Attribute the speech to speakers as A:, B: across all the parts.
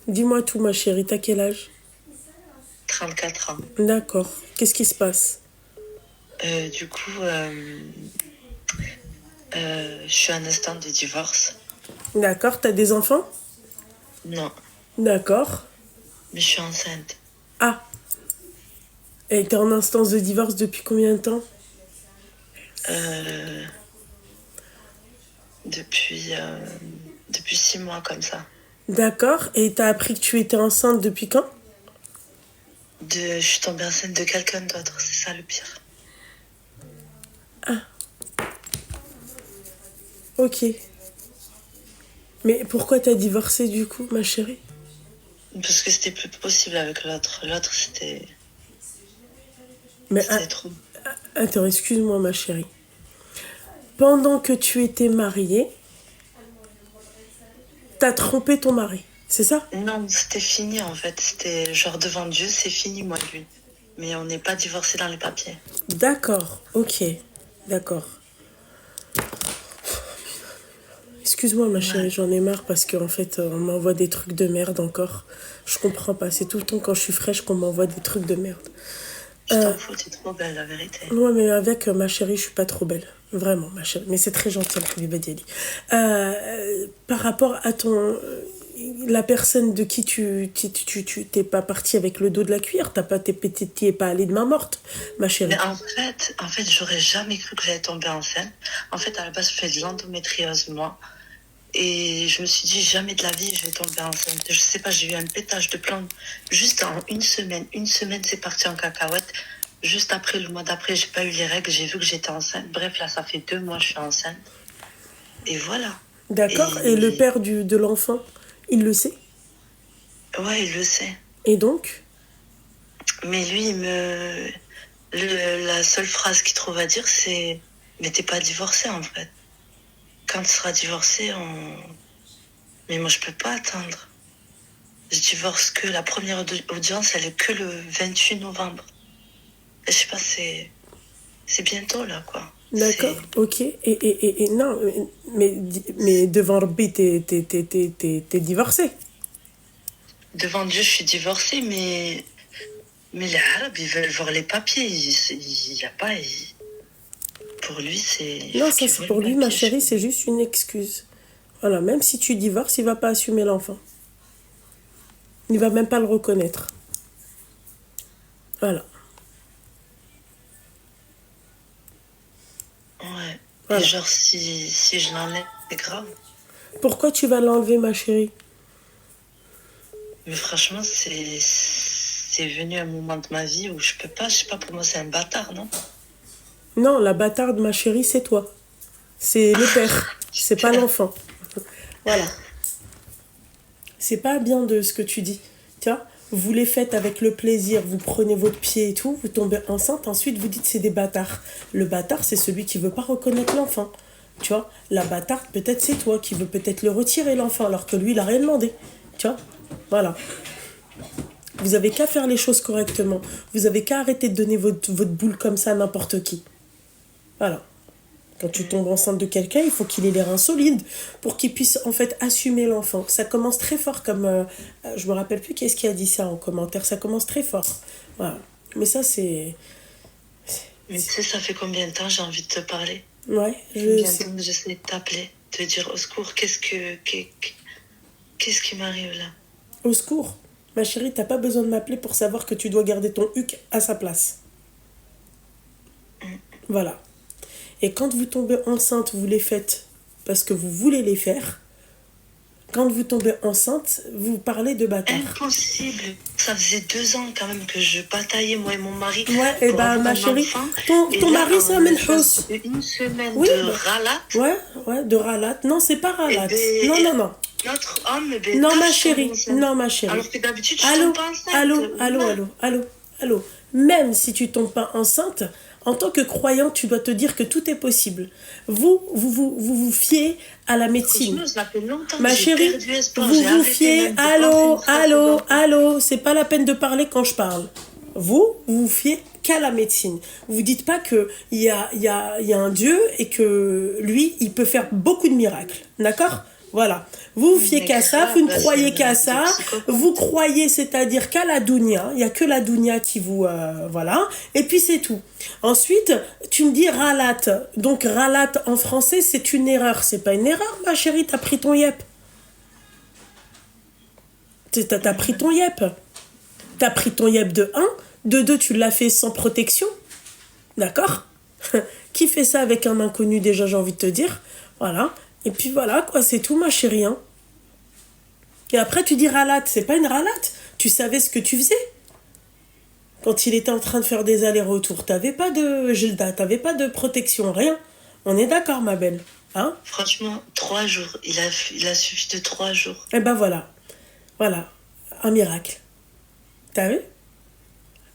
A: Dis-moi tout, ma chérie, t'as quel âge?
B: 34 ans.
A: D'accord. Qu'est-ce qui se passe?
B: Du coup, je suis en instant de divorce.
A: D'accord, t'as des enfants?
B: Non,
A: D'accord.
B: mais je suis enceinte.
A: Ah, et t'es en instance de divorce depuis combien de temps?
B: Euh, depuis, euh, depuis 6 mois comme ça.
A: D'accord, et t'as appris que tu étais enceinte depuis quand?
B: Je suis tombée enceinte de quelqu'un d'autre, c'est ça le pire.
A: Ok. Mais pourquoi t'as divorcé du coup, ma chérie?
B: Parce que c'était plus possible avec l'autre. L'autre, c'était,
A: Mais
B: c'était trop.
A: attends, excuse-moi, ma chérie. Pendant que tu étais mariée, t'as trompé ton mari, c'est ça?
B: Non, c'était fini en fait. C'était genre devant Dieu, c'est fini, moi et lui. Mais on n'est pas divorcés dans les papiers.
A: D'accord, ok. D'accord. Excuse-moi, ma chérie,
B: Ouais,
A: j'en ai marre parce qu'en fait, on m'envoie des trucs de merde encore. Je comprends pas. C'est tout le temps quand je suis fraîche qu'on m'envoie des trucs de merde.
B: je t'en fous, t'es trop belle, la vérité.
A: Ouais, mais avec ma chérie, je suis pas trop belle. Vraiment, ma chérie. Mais c'est très gentil, Habiba Dialli. Par rapport à la personne de qui tu t'es pas partie avec le dos de la cuillère, t'es pas allée de main morte, ma
B: Mais
A: chérie.
B: en fait, j'aurais jamais cru que j'allais tomber enceinte. En fait, à la base, je fais de l'endométriose, moi. Et je me suis dit, jamais de la vie, je vais tomber enceinte. Je sais pas, j'ai eu un pétage de plomb juste en une semaine. Une semaine, c'est parti en cacahuète. Juste après, le mois d'après, j'ai pas eu les règles, j'ai vu que j'étais enceinte. Bref, là, ça fait 2 mois, je suis enceinte. Et voilà.
A: D'accord? Et le
B: Et
A: père de l'enfant, il le sait.
B: ouais, il le sait.
A: Et donc?
B: Mais lui, la seule phrase qu'il trouve à dire, c'est, mais t'es pas divorcée, en fait. Quand tu seras divorcé, mais moi, je peux pas attendre. Je divorce que la première audience, elle est que le 28 novembre. Je sais pas, c'est bientôt là, quoi.
A: D'accord, ok. Et non, mais devant Rabbi, t'es divorcé.
B: Devant Dieu, je suis divorcée, mais les Arabes, ils veulent voir les papiers. Il y a pas. Pour lui, il
A: Non,
B: faut
A: ça
B: qu'il
A: c'est
B: voit les
A: pour lui, ma
B: papiers.
A: chérie, c'est juste une excuse. Voilà, même si tu divorces, il va pas assumer l'enfant. Il va même pas le reconnaître. Voilà,
B: Ouais. Et
A: voilà.
B: genre, si je l'enlève, c'est grave.
A: Pourquoi tu vas l'enlever, ma chérie?
B: Mais franchement, c'est venu un moment de ma vie où je peux pas. Je sais pas, pour moi, c'est un bâtard, non?
A: Non, la bâtarde, ma chérie, c'est toi. C'est le père, c'est pas l'enfant. Voilà. C'est pas bien de ce que tu dis. Tu vois, vous les faites avec le plaisir, vous prenez votre pied et tout, vous tombez enceinte, ensuite vous dites c'est des bâtards. Le bâtard, c'est celui qui veut pas reconnaître l'enfant. Tu vois, la bâtarde, peut-être c'est toi qui veux peut-être le retirer l'enfant, alors que lui, il a rien demandé. Tu vois, voilà. Vous avez qu'à faire les choses correctement. Vous avez qu'à arrêter de donner votre boule comme ça à n'importe qui. Voilà. Quand tu tombes enceinte de quelqu'un, il faut qu'il ait les reins solides pour qu'il puisse en fait assumer l'enfant. Ça commence très fort comme... je me rappelle plus qui est-ce qui a dit ça en commentaire. Ça commence très fort. Voilà. Mais ça, c'est...
B: Mais tu sais, ça fait combien de temps j'ai envie de te parler?
A: Ouais, je
B: Combien de
A: sais.
B: temps j'essaie de t'appeler, de te dire au secours, qu'est-ce qui m'arrive là?
A: Au secours. Ma chérie, t'as pas besoin de m'appeler pour savoir que tu dois garder ton huc à sa place. Voilà. Et quand vous tombez enceinte, vous les faites parce que vous voulez les faire. Quand vous tombez enceinte, vous parlez de bâtard.
B: Impossible. Ça faisait 2 ans quand même que je bataillais, moi et mon mari,
A: Ouais, et
B: pour
A: bah
B: avoir
A: ma
B: un
A: chérie,
B: enfant. Et
A: ton
B: là,
A: mari c'est un
B: en l'espace
A: menhous.
B: d'une semaine
A: Oui,
B: de
A: bah,
B: ralate,
A: ouais, ouais, de ralate. Non, c'est pas
B: et
A: ralate.
B: ben,
A: Non, non, non.
B: notre homme, eh ben,
A: Non, ma
B: tâche tombe
A: chérie.
B: enceinte.
A: Non, ma chérie.
B: Alors que d'habitude, je tombe
A: Allô,
B: pas enceinte.
A: allô, allô,
B: Voilà.
A: allô, allô, allô. Même si tu tombes pas enceinte, en tant que croyant, tu dois te dire que tout est possible. Vous fiez à la médecine.
B: Franchement, ça fait longtemps que
A: Ma
B: j'ai
A: chérie,
B: perdu espoir.
A: vous
B: J'ai
A: vous
B: arrêté
A: fiez.
B: même de penser une
A: Allô,
B: fois ces
A: allô,
B: enfants.
A: allô. C'est pas la peine de parler quand je parle. Vous fiez qu'à la médecine. Vous dites pas que il y a un Dieu et que lui, il peut faire beaucoup de miracles. D'accord? Voilà. Vous vous fiez
B: Mais
A: qu'à ça,
B: grave,
A: vous ne
B: là, c'est
A: croyez
B: une
A: qu'à
B: maladie de
A: ça.
B: psychopathe.
A: Vous croyez, c'est-à-dire qu'à la dounia. Il n'y a que la dounia qui vous... voilà. Et puis c'est tout. Ensuite, tu me dis ralat. Donc ralat en français, c'est une erreur. C'est pas une erreur, ma chérie, t'as pris ton yep. T'as pris ton yep. T'as pris ton yep de un. De deux, tu l'as fait sans protection. D'accord? Qui fait ça avec un inconnu déjà, j'ai envie de te dire. Voilà. Et puis voilà, quoi, c'est tout, ma chérie. Hein. Et après, tu dis ralate. C'est pas une ralate. Tu savais ce que tu faisais. Quand il était en train de faire des allers-retours, t'avais pas de Gilda, t'avais pas de protection, rien. On est d'accord, ma belle. Hein?
B: Franchement, 3 jours. Il a suffi de 3 jours.
A: Et ben voilà. Voilà. Un miracle. T'as vu?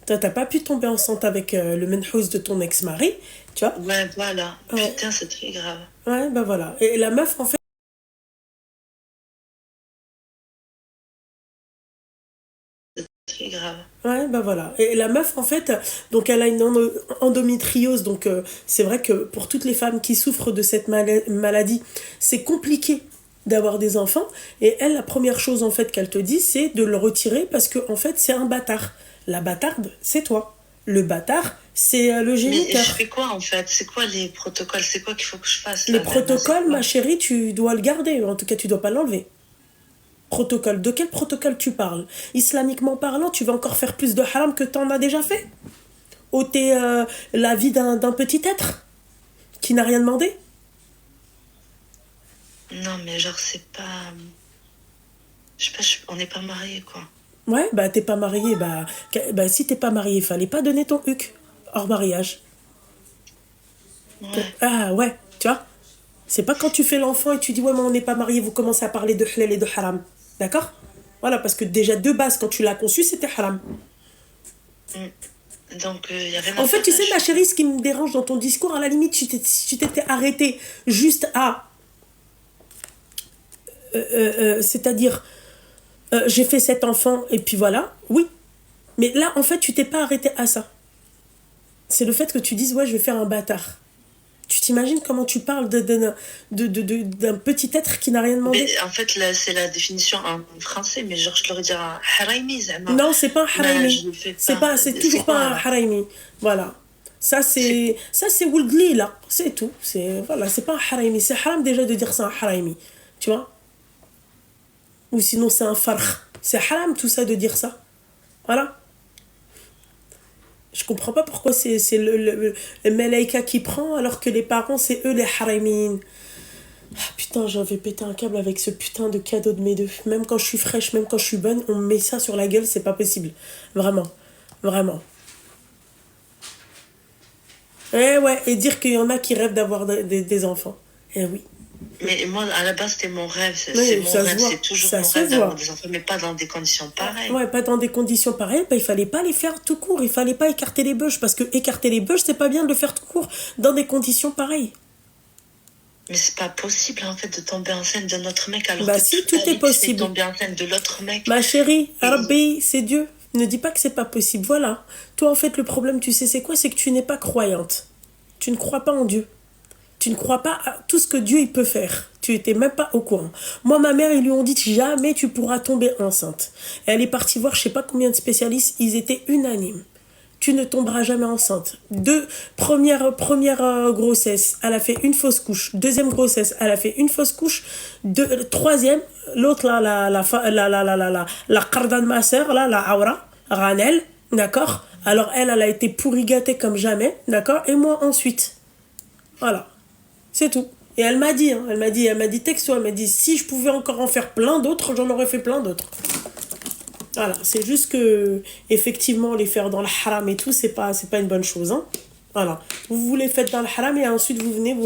A: Toi, t'as pas pu tomber enceinte avec le menhous de ton ex-mari, tu vois?
B: Ouais, voilà.
A: Ouais.
B: Putain, c'est très grave.
A: Ouais, ben voilà. Et la meuf, en fait,
B: Très grave.
A: ouais, ben voilà. Et la meuf, en fait, donc elle a une endométriose, donc c'est vrai que pour toutes les femmes qui souffrent de cette maladie, c'est compliqué d'avoir des enfants. Et elle, la première chose, en fait, qu'elle te dit, c'est de le retirer parce que, en fait, c'est un bâtard. La bâtarde, c'est toi. Le bâtard, c'est le
B: Mais
A: géniteur.
B: je fais quoi en fait? C'est quoi les protocoles? C'est quoi qu'il faut que je fasse
A: Les
B: là maintenant? C'est
A: protocoles,
B: quoi?
A: ma chérie, tu dois le garder. En tout cas, tu dois pas l'enlever. Protocole. De quel protocole tu parles? Islamiquement parlant, tu vas encore faire plus de haram que t'en as déjà fait? Ôter la vie d'un petit être qui n'a rien demandé?
B: Non, mais genre, c'est pas. Je sais pas, on n'est pas mariés quoi.
A: Ouais, bah t'es pas marié. Bah si t'es pas marié, fallait pas donner ton huc hors mariage.
B: Ouais.
A: Ah ouais, tu vois? C'est pas quand tu fais l'enfant et tu dis ouais, mais on n'est pas marié, vous commencez à parler de halal et de haram. D'accord? Voilà, parce que déjà de base, quand tu l'as conçu, c'était haram.
B: Donc, il y a rien à
A: En fait,
B: faire
A: tu
B: là.
A: sais, ma chérie, ce qui me dérange dans ton discours, à la limite, si tu t'étais arrêté juste à. C'est-à-dire, j'ai fait cet enfant et puis voilà, oui. Mais là, en fait, tu t'es pas arrêté à ça. C'est le fait que tu dises, ouais, je vais faire un bâtard. Tu t'imagines comment tu parles d'un petit être qui n'a rien demandé?
B: Mais en fait, là, c'est la définition en français, mais genre, je l'aurais dit un haraimi, zama.
A: Non, c'est pas un
B: Mais
A: haraimi.
B: je le fais
A: C'est
B: pas.
A: c'est
B: C'est
A: toujours
B: quoi
A: pas un
B: alors?
A: haraimi. Voilà. Ça c'est Woldli là, c'est tout. C'est voilà, c'est pas un haraimi, c'est haram déjà de dire c'est un haraimi. Tu vois? Ou sinon c'est un farh. C'est haram tout ça de dire ça. Voilà. Je comprends pas pourquoi c'est le malaïka qui prend alors que les parents c'est eux les haramin. Ah, putain, j'avais pété un câble avec ce putain de cadeau de mes deux. Même quand je suis fraîche, même quand je suis bonne, on me met ça sur la gueule, c'est pas possible. Vraiment. Vraiment. Eh ouais, et dire qu'il y en a qui rêvent d'avoir des enfants. Eh oui.
B: Mais moi, à la base, c'était mon rêve. C'est
A: Oui,
B: mon
A: ça se
B: rêve.
A: voit.
B: C'est toujours
A: Ça
B: mon
A: se
B: rêve d'avoir
A: voit.
B: des enfants, mais pas dans des conditions pareilles.
A: Ouais, pas dans des conditions pareilles, bah, il fallait pas les faire tout court. Il fallait pas écarter les bûches, parce que écarter les bûches, c'est pas bien de le faire tout court dans des conditions pareilles.
B: Mais c'est pas possible, en fait, de tomber enceinte de notre mec alors
A: Bah
B: que
A: si,
B: toute
A: tout
B: ta
A: est
B: vie, tu sais
A: possible.
B: tomber enceinte de l'autre mec.
A: Ma chérie,
B: Et-
A: Rabbi, c'est Dieu. Ne dis pas que c'est pas possible. Voilà. Toi, en fait, le problème, tu sais, c'est quoi? C'est que tu n'es pas croyante. Tu ne crois pas en Dieu. Tu ne crois pas à tout ce que Dieu il peut faire. Tu étais même pas au courant. Moi, ma mère, ils lui ont dit jamais tu pourras tomber enceinte. Et elle est partie voir je sais pas combien de spécialistes. Ils étaient unanimes. Tu ne tomberas jamais enceinte. Première grossesse, elle a fait une fausse couche. Deuxième grossesse, elle a fait une fausse couche. Troisième, l'autre là, la cardan ma sœur, là, la aura, Ranel, d'accord? Alors elle a été pourri gâtée comme jamais, d'accord? Et moi ensuite. Voilà. C'est tout. Et elle m'a dit, hein, elle m'a dit texto, elle m'a dit si je pouvais encore en faire plein d'autres, j'en aurais fait plein d'autres. Voilà, c'est juste que effectivement les faire dans le haram et tout, c'est pas une bonne chose, hein. Voilà, vous les faites dans le haram et ensuite vous venez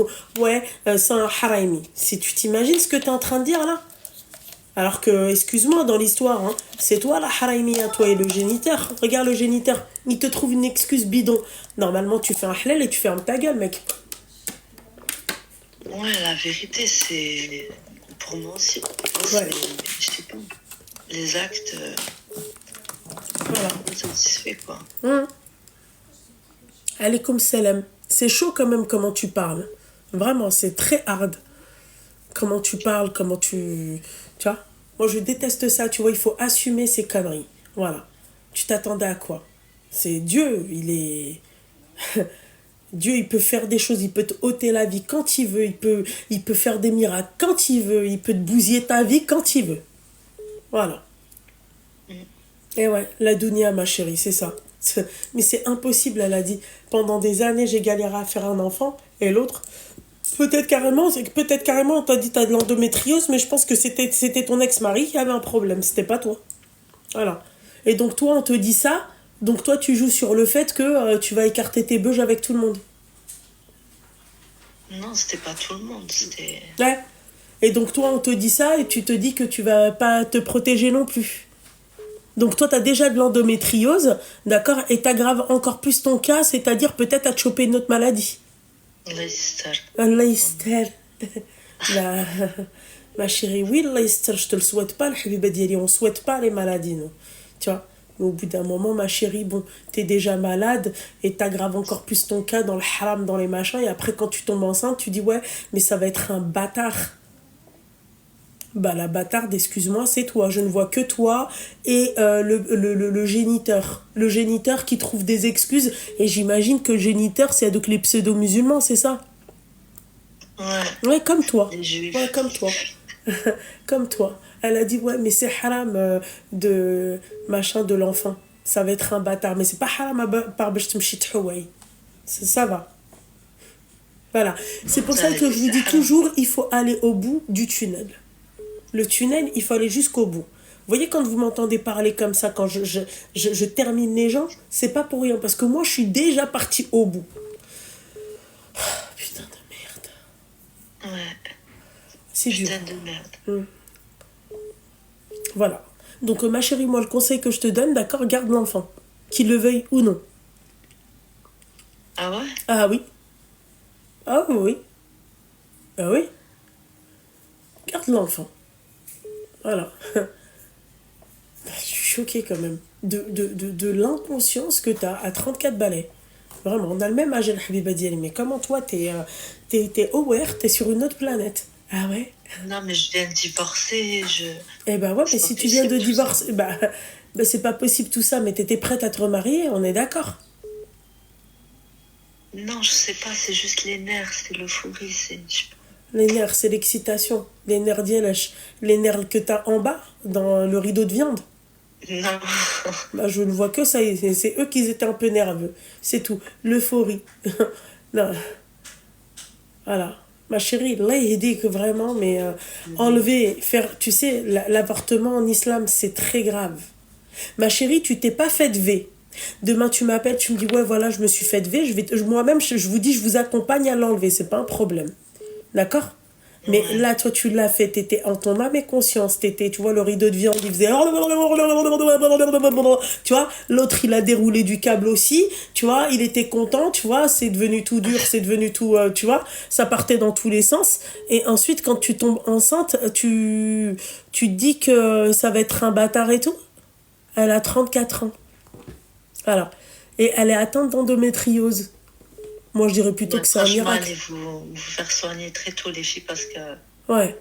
A: c'est un harami. Si tu t'imagines ce que tu es en train de dire là, alors que excuse-moi dans l'histoire, hein, c'est toi la harami à toi et le géniteur. Regarde le géniteur, il te trouve une excuse bidon. Normalement tu fais un halal et tu fermes ta gueule, mec.
B: Ouais, la vérité, c'est. Pour moi aussi.
A: Ouais.
B: Je sais pas. Les actes.
A: Voilà.
B: Satisfaits, quoi.
A: Allez comme salam. C'est chaud quand même comment tu parles. Vraiment, c'est très hard. Comment tu parles, comment tu Tu vois? Moi, je déteste ça. Tu vois, il faut assumer ses conneries. Voilà. Tu t'attendais à quoi? C'est Dieu, il est... Dieu, il peut faire des choses, il peut te ôter la vie quand il veut, il peut faire des miracles quand il veut, il peut te bousiller ta vie quand il veut. Voilà. Et ouais, la dunya, ma chérie, c'est ça. Mais c'est impossible, elle a dit. Pendant des années, j'ai galéré à faire un enfant, et l'autre, peut-être carrément, on t'a dit t'as de l'endométriose, mais je pense que c'était ton ex-mari qui avait un problème, c'était pas toi. Voilà. Et donc toi, on te dit ça, donc toi, tu joues sur le fait que tu vas écarter tes beuges avec tout le monde.
B: Non, c'était pas tout le monde, c'était...
A: Ouais. Et donc toi, on te dit ça, et tu te dis que tu vas pas te protéger non plus. Donc toi, t'as déjà de l'endométriose, d'accord, et t'aggraves encore plus ton cas, c'est-à-dire peut-être à te choper une autre maladie.
B: Leicester.
A: Allah يستر. La... Ma chérie, oui, Allah يستر, je te le souhaite pas, le habiba diali, on souhaite pas les maladies, non. Tu vois, mais au bout d'un moment, ma chérie, bon, t'es déjà malade et t'aggraves encore plus ton cas dans le haram, dans les machins, et après, quand tu tombes enceinte, tu dis, ouais, mais ça va être un bâtard. Bah, la bâtarde, excuse-moi, c'est toi. Je ne vois que toi et le géniteur. Le géniteur qui trouve des excuses. Et j'imagine que le géniteur, c'est donc les pseudo-musulmans, c'est ça?
B: Ouais.
A: Ouais, comme toi.
B: Les juifs.
A: Ouais, comme toi. Comme toi. Elle a dit, ouais, mais c'est haram de machin de l'enfant. Ça va être un bâtard. Mais c'est pas haram par ça va. Voilà. C'est pour ça que je vous dis toujours, il faut aller au bout du tunnel. Le tunnel, il faut aller jusqu'au bout. Vous voyez, quand vous m'entendez parler comme ça, quand je termine les gens, c'est pas pour rien. Parce que moi, je suis déjà partie au bout. Putain de merde.
B: Ouais.
A: C'est dur.
B: Putain de merde.
A: Voilà. Donc, ma chérie, moi, le conseil que je te donne, d'accord, garde l'enfant. Qu'il le veuille ou non.
B: Ah ouais?
A: Ah oui. Ah oui. Ah oui. Garde l'enfant. Voilà. Je suis choquée quand même de l'inconscience que tu as à 34 balais. Vraiment, on a le même âge, El Habiba Diali, mais comment toi, t'es aware, t'es sur une autre planète. Ah ouais?
B: Non, mais je viens de divorcer,
A: Eh ben ouais, mais
B: c'est
A: si
B: pas
A: tu viens de
B: possible, tout ça.
A: divorcer, bah c'est pas possible tout ça, mais t'étais prête à te remarier, on est d'accord.
B: Non, je sais pas, c'est juste les nerfs, c'est l'euphorie, c'est...
A: Les nerfs, c'est l'excitation. Les nerfs d'Yelach. Les nerfs que t'as en bas, dans le rideau de viande.
B: Non.
A: Bah, je ne vois que ça. C'est eux qui étaient un peu nerveux. C'est tout. L'euphorie. Non. Voilà. Ma chérie, là, il dit que vraiment, mais enlever, faire, tu sais, l'avortement en islam, c'est très grave. Ma chérie, tu t'es pas faite V. Demain, tu m'appelles, tu me dis, ouais, voilà, je me suis faite V. Moi-même, je vous dis, je vous accompagne à l'enlever. C'est pas un problème. D'accord? Mais là, toi, tu l'as fait, t'étais en ton âme et conscience, tu vois, le rideau de viande, il faisait... Tu vois, l'autre, il a déroulé du câble aussi, tu vois, il était content, tu vois, c'est devenu tout dur, c'est devenu tout, tu vois, ça partait dans tous les sens. Et ensuite, quand tu tombes enceinte, tu te dis que ça va être un bâtard et tout. Elle a 34 ans. Voilà. Et elle est atteinte d'endométriose. Moi, je dirais plutôt que c'est un miracle.
B: Allez vous faire soigner très tôt, les filles, parce que...
A: Ouais.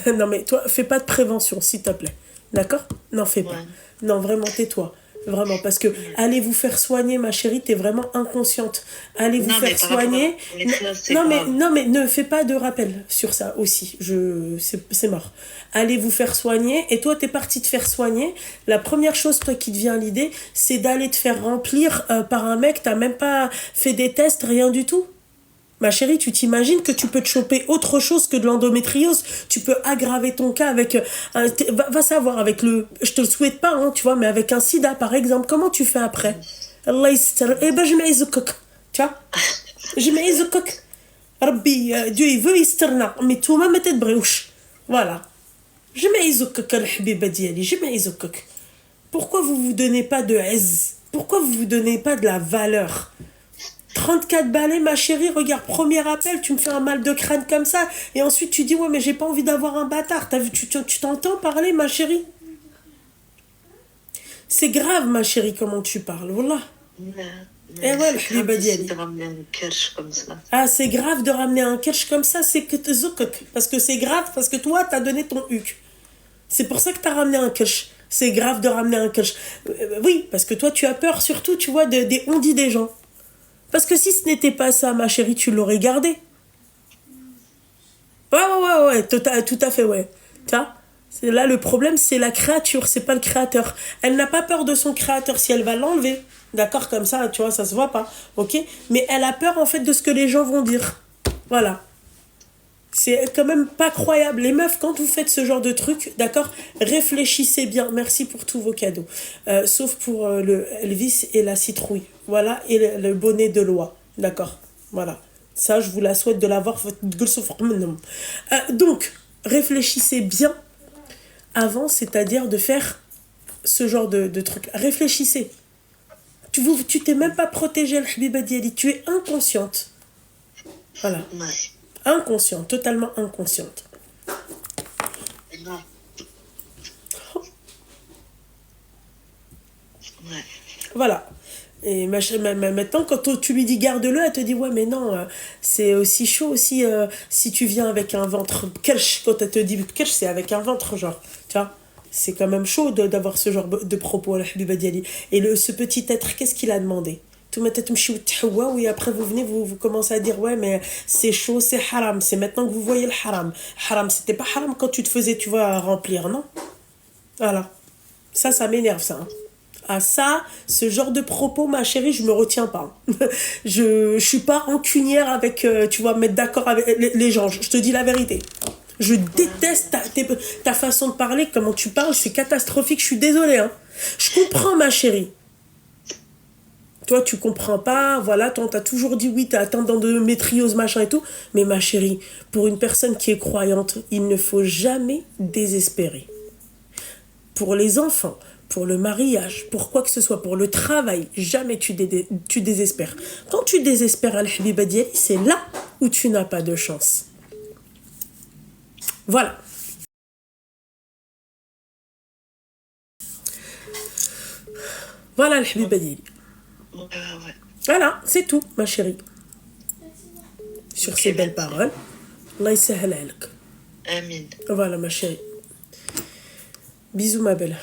A: Non, mais toi, fais pas de prévention, s'il te plaît. D'accord? Non, fais pas.
B: Ouais.
A: Non, vraiment, tais-toi. Vraiment, parce que allez vous faire soigner, ma chérie, t'es vraiment inconsciente. Allez vous
B: Non, mais
A: faire
B: par rapport à
A: soigner.
B: l'endométriose, c'est
A: Non, mais,
B: grave.
A: non, mais ne fais pas de rappel sur ça aussi. C'est mort. Allez vous faire soigner. Et toi, t'es parti te faire soigner. La première chose, toi, qui te vient à l'idée, c'est d'aller te faire remplir par un mec. T'as même pas fait des tests, rien du tout. Ma chérie, tu t'imagines que tu peux te choper autre chose que de l'endométriose? Tu peux aggraver ton cas avec... va savoir, avec le... Je te le souhaite pas, hein, tu vois, mais avec un sida, par exemple. Comment tu fais après? Allah yastar. Eh ben, je mets izukuk. Tu vois? Je mets izukuk. Rabbi, Dieu, il veut yastarna. Mais tout le monde te bréouche. Voilà. Je mets izukuk, al-habiba diali. Je mets izukuk. Pourquoi vous vous donnez pas de aise? Pourquoi vous vous donnez pas de la valeur? 34 balais, ma chérie, regarde, premier appel, tu me fais un mal de crâne comme ça, et ensuite tu dis, ouais, mais j'ai pas envie d'avoir un bâtard. T'as vu, tu t'entends parler, ma chérie? C'est grave, ma chérie, comment tu parles, voilà.
B: Mais
A: Eh ouais, le
B: c'est
A: habiba
B: grave
A: diali.
B: de ramener un cash comme ça.
A: Ah, c'est grave de ramener un catch comme ça, c'est que te zoukok. Parce que c'est grave, parce que toi, t'as donné ton huc. C'est pour ça que tu as ramené un kirsch. C'est grave de ramener un kirsch. Oui, parce que toi, tu as peur surtout, tu vois, des on-dit des gens. Parce que si ce n'était pas ça, ma chérie, tu l'aurais gardé. Ouais, tout à fait, ouais. Tu vois, là, le problème, c'est la créature, c'est pas le créateur. Elle n'a pas peur de son créateur si elle va l'enlever. D'accord, comme ça, tu vois, ça se voit pas. Ok. Mais elle a peur, en fait, de ce que les gens vont dire. Voilà. C'est quand même pas croyable. Les meufs, quand vous faites ce genre de truc, d'accord, réfléchissez bien. Merci pour tous vos cadeaux. Sauf pour le Elvis et la citrouille. Voilà, et le bonnet de loi. D'accord, voilà. Ça, je vous la souhaite de l'avoir. Donc, réfléchissez bien avant, c'est-à-dire de faire ce genre de truc. Réfléchissez. Tu t'es même pas protégée, le Habiba Diali. Tu es inconsciente. Voilà.
B: Ouais.
A: Inconsciente, totalement inconsciente.
B: Non. Ouais.
A: Voilà. Et maintenant, quand tu lui dis garde-le, elle te dit ouais, mais non, c'est aussi chaud aussi si tu viens avec un ventre. Quand elle te dit kelch, c'est avec un ventre, genre. Tu vois, c'est quand même chaud d'avoir ce genre de propos, la Habiba Diali. Et ce petit être, qu'est-ce qu'il a demandé? Oui, après vous venez, vous commencez à dire ouais, mais c'est chaud, c'est haram. C'est maintenant que vous voyez le haram. Haram, c'était pas haram quand tu te faisais, tu vois, remplir, non? Voilà. Ça m'énerve, ça. Hein. Ah, ça, ce genre de propos, ma chérie, je me retiens pas. Je suis pas rancunière avec, tu vois, mettre d'accord avec les gens. Je te dis la vérité. Je déteste ta façon de parler, comment tu parles, c'est catastrophique, je suis désolée. Hein. Je comprends, ma chérie. Toi, tu comprends pas, voilà, toi, on t'a toujours dit oui, t'as atteint d'endométriose, machin et tout. Mais ma chérie, pour une personne qui est croyante, il ne faut jamais désespérer. Pour les enfants, pour le mariage, pour quoi que ce soit, pour le travail, jamais tu désespères. Quand tu désespères, Al-Habiba Diali, c'est là où tu n'as pas de chance. Voilà. Voilà, Al-Habiba Diali.
B: Ouais.
A: Voilà, c'est tout, ma chérie. Sur ces belles paroles, Allah yasahel alak.
B: Amin.
A: Voilà, ma chérie. Bisous, ma belle.